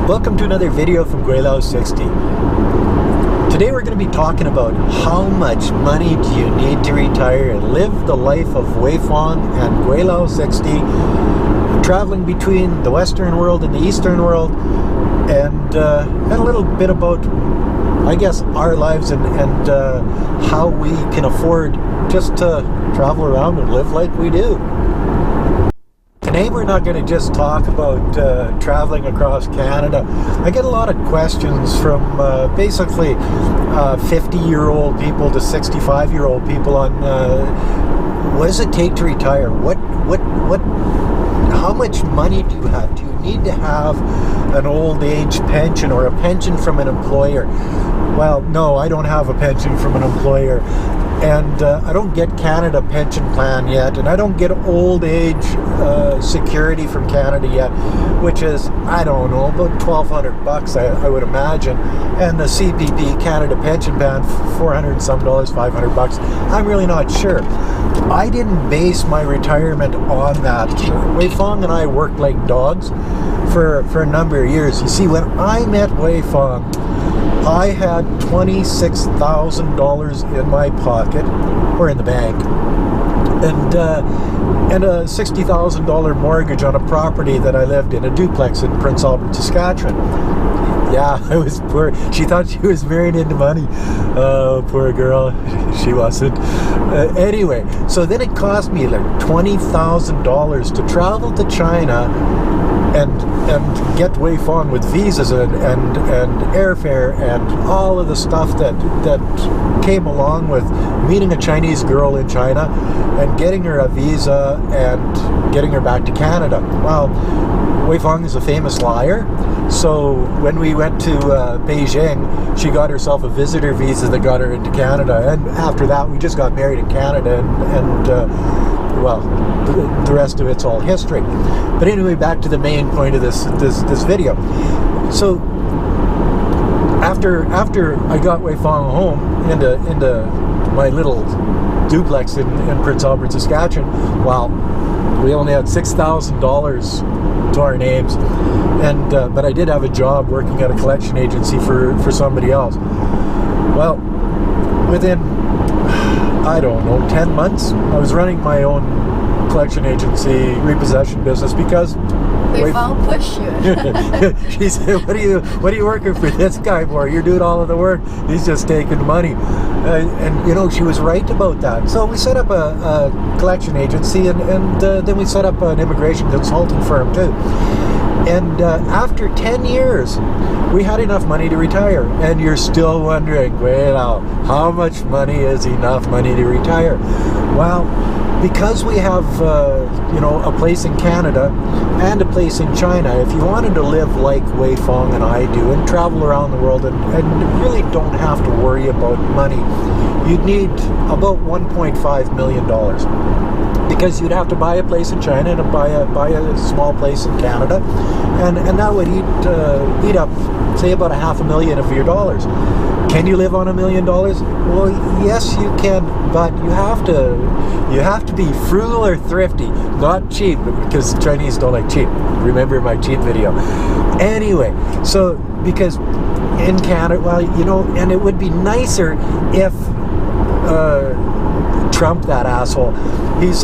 Welcome to another video from Gweilo 60. Today we're going to be talking about how much money do you need to retire and live the life of Weifang and Gweilo 60, traveling between the Western world and the Eastern world, and a little bit about, I guess, our lives and how we can afford just to travel around and live like we do. Today we're not going to just talk about traveling across Canada. I get a lot of questions from basically 50-year-old people to 65-year-old people on what does it take to retire? How much money do you have? Do you need to have an old age pension or a pension from an employer? Well, no, I don't have a pension from an employer. And I don't get Canada pension plan yet, and I don't get old age security from Canada yet, which is, I don't know, about $1,200 I would imagine, and the CPP Canada pension plan $400 and some, $500. I'm really not sure. I didn't base my retirement on that. Weifang and I worked like dogs for a number of years. You see, when I met Weifang, I had $26,000 in my pocket, or in the bank, and a $60,000 mortgage on a property that I lived in, a duplex in Prince Albert, Saskatchewan. Yeah, I was poor. She thought she was married into money. Oh, poor girl. She wasn't. Anyway, so then it cost me like $20,000 to travel to China and get Weifang with visas and airfare and all of the stuff that came along with meeting a Chinese girl in China and getting her a visa and getting her back to Canada. Well, Weifang is a famous liar, so when we went to Beijing, she got herself a visitor visa that got her into Canada, and after that we just got married in Canada, and well, the rest of it's all history. But anyway, back to the main point of this video. So after I got Weifang home into my little duplex in Prince Albert, Saskatchewan, well, we only had $6,000 to our names, and but I did have a job working at a collection agency for somebody else. Well, within, I don't know, 10 months, I was running my own collection agency repossession business because Weifang pushed you. She said, what are you working for this guy for? You're doing all of the work. He's just taking money. And you know, she was right about that. So we set up a collection agency, and then we set up an immigration consulting firm too. And after 10 years, we had enough money to retire. And you're still wondering, well, how much money is enough money to retire? Well, because we have, you know, a place in Canada and a place in China, if you wanted to live like Weifang and I do and travel around the world and really don't have to worry about money, you'd need about $1.5 million. Because you'd have to buy a place in China and buy a small place in Canada, and that would eat up, say, about $500,000 of your dollars. Can you live on $1 million? Well, yes, you can, but you have to be frugal or thrifty, not cheap, because Chinese don't like cheap. Remember my cheap video. Anyway, so because in Canada, well, you know, and it would be nicer if Trump, that asshole, he's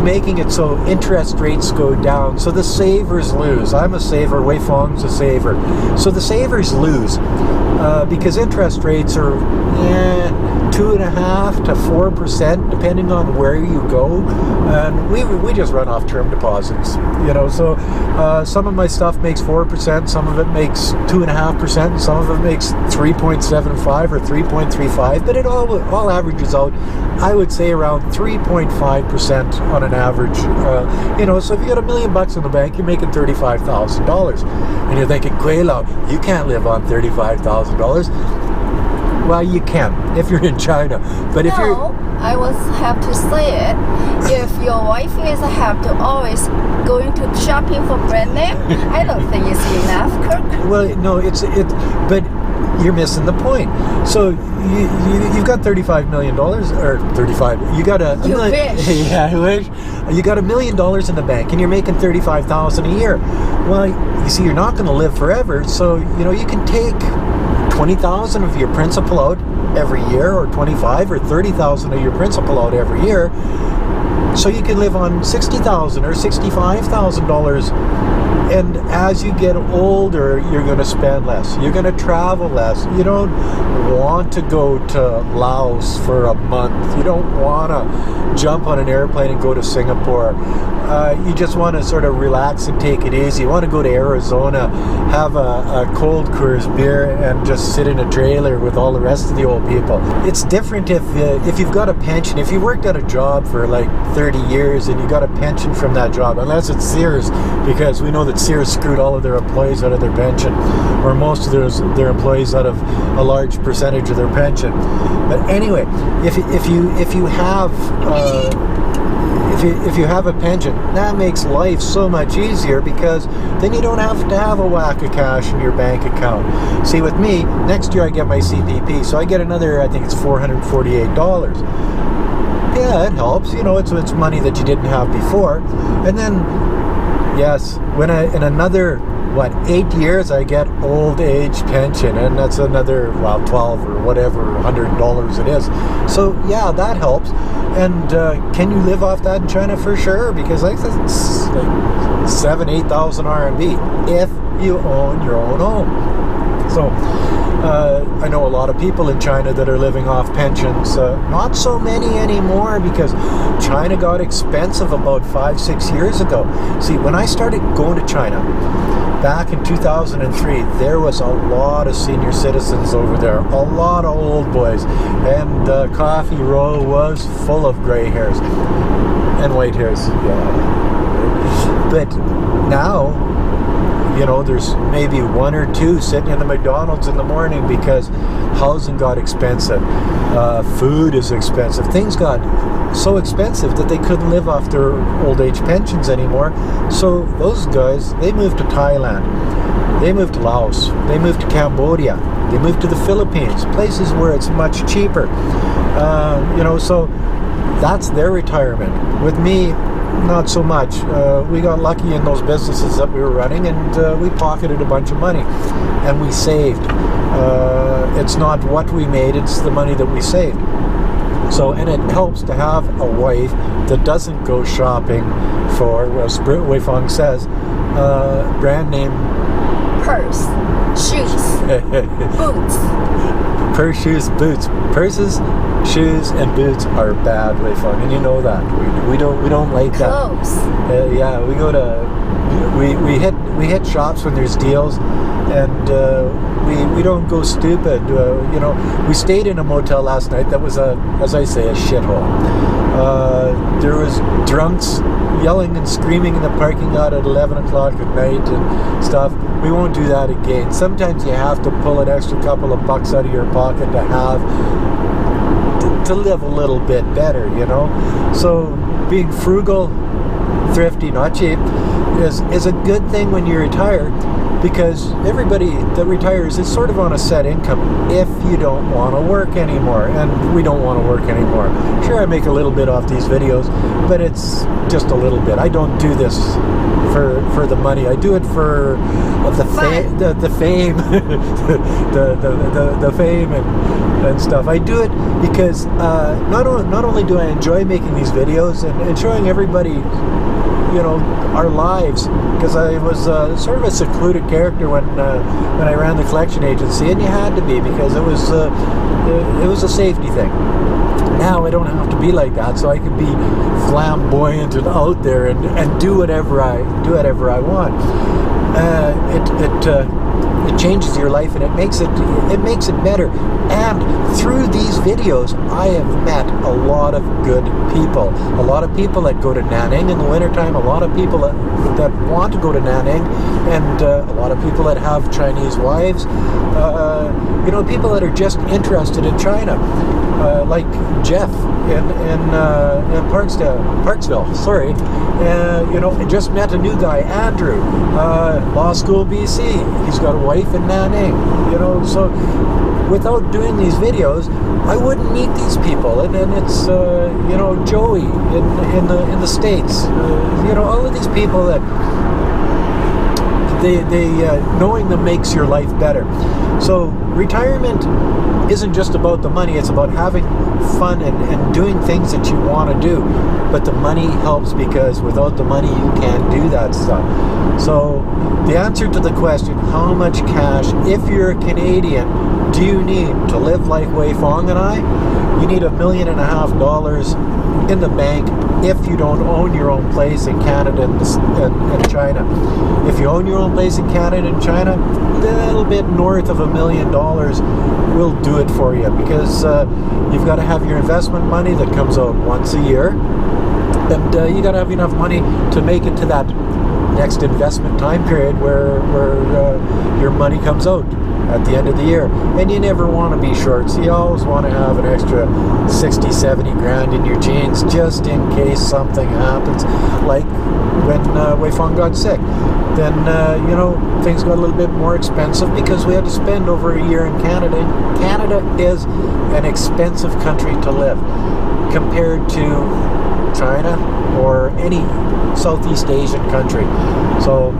making it so interest rates go down, so the savers lose. I'm a saver, Weifang's a saver, so the savers lose because interest rates are 2.5% to 4%, depending on where you go, and we just run off term deposits, you know. So some of my stuff makes 4%, some of it makes 2.5%, and some of it makes 3.75 or 3.35, but it all averages out, I would say, around 3.5% on an average. You know, so if you got $1 million in the bank, you're making $35,000, and you're thinking, Gweilo, you can't live on $35,000. Well, you can if you're in China, but if you're... I will have to say it. If your wife is have to always going to shopping for brand name, I don't think it's enough, Kirk. Well, no, but you're missing the point. So you've got $35 million, or 35. You got a You million, wish. yeah, I wish. You got $1 million in the bank, and you're making $35,000 a year. Well, you see, you're not going to live forever. So you can take $20,000 of your principal out every year, or $25,000 or $30,000 of your principal out every year. So you can live on $60,000 or $65,000. And as you get older, you're going to spend less. You're going to travel less. You don't want to go to Laos for a month. You don't want to jump on an airplane and go to Singapore. You just want to sort of relax and take it easy. You want to go to Arizona, have a cold Coors beer, and just sit in a trailer with all the rest of the old people. It's different if you've got a pension. If you worked at a job for like 30 years and you got a pension from that job, unless it's Sears, because we know that Sears screwed all of their employees out of their pension, or most of their employees out of a large percentage of their pension. But anyway, if you have a pension, that makes life so much easier, because then you don't have to have a whack of cash in your bank account. See, with me, next year I get my CPP, so I get another, I think it's $448. Yeah, it helps. It's money that you didn't have before. And then, yes, when in another 8 years I get old age pension, and that's another 12 or whatever $100 it is. So yeah, that helps. And can you live off that in China? For sure, because I think it's like 7,000-8,000 RMB if you own your own home. So I know a lot of people in China that are living off pensions. Not so many anymore, because China got expensive about 5-6 years ago. See, when I started going to China back in 2003, there was a lot of senior citizens over there, a lot of old boys, and the coffee row was full of gray hairs and white hairs. Yeah. But now, there's maybe one or two sitting in the McDonald's in the morning, because housing got expensive, food is expensive, things got so expensive that they couldn't live off their old age pensions anymore. So those guys, they moved to Thailand, they moved to Laos, they moved to Cambodia, they moved to the Philippines, places where it's much cheaper. So that's their retirement. With me, not so much. We got lucky in those businesses that we were running, and we pocketed a bunch of money, and we saved. It's not what we made, it's the money that we saved. So, and it helps to have a wife that doesn't go shopping for, as Weifang says, brand name Purse, shoes, boots. Purse, shoes, boots. Purses, shoes, and boots are bad, Weifang, and you know that. We don't like that. Clothes. Yeah, we go to we hit shops when there's deals, and we don't go stupid. We stayed in a motel last night that was as I say, a shithole. There was drunks yelling and screaming in the parking lot at 11 o'clock at night and stuff. We won't do that again. Sometimes you have to pull an extra couple of bucks out of your pocket to live a little bit better, So being frugal, thrifty, not cheap, is a good thing when you retire, because everybody that retires is sort of on a set income if you don't want to work anymore, and we don't want to work anymore. Sure, I make a little bit off these videos, but it's just a little bit. I don't do this for the money. I do it for the fame, the fame, the fame and stuff. I do it because not only do I enjoy making these videos and showing everybody, our lives, because I was sort of a secluded character when I ran the collection agency, and you had to be, because it was a safety thing. Now I don't have to be like that, so I can be flamboyant and out there and do whatever I want. It changes your life, and it makes it better. And through these videos, I have met a lot of good people. A lot of people that go to Nanning in the wintertime, a lot of people that want to go to Nanning, and a lot of people that have Chinese wives. People that are just interested in China, like Jeff in Parksville. Sorry, just met a new guy, Andrew, Law School, BC. He's got a wife in Nanning, you know. So without doing these videos, I wouldn't meet these people. And then it's you know, Joey in the States, you know, all of these people that they knowing them makes your life better. So retirement isn't just about the money, it's about having fun and doing things that you want to do. But the money helps, because without the money you can't do that stuff. So the answer to the question, how much cash, if you're a Canadian, do you need to live like Weifang and I? You need $1.5 million in the bank if you don't own your own place in Canada and China. If you own your own place in Canada and China, a little bit north of $1 million will do it for you, because you've got to have your investment money that comes out once a year, and you got to have enough money to make it to that next investment time period where your money comes out at the end of the year. And you never want to be short, so you always want to have an extra 60, 70 grand in your jeans, just in case something happens, like when Weifang got sick. Then you know, things got a little bit more expensive because we had to spend over a year in Canada. Canada is an expensive country to live compared to China or any Southeast Asian country. So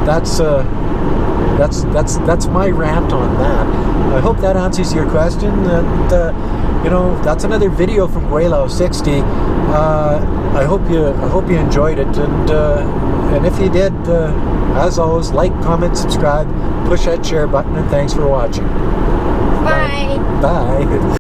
that's my rant on that. I hope that answers your question. And you know, that's another video from Gweilo 60. I hope you enjoyed it, and if you did, as always, like, comment, subscribe, push that share button, and thanks for watching. Bye. Bye.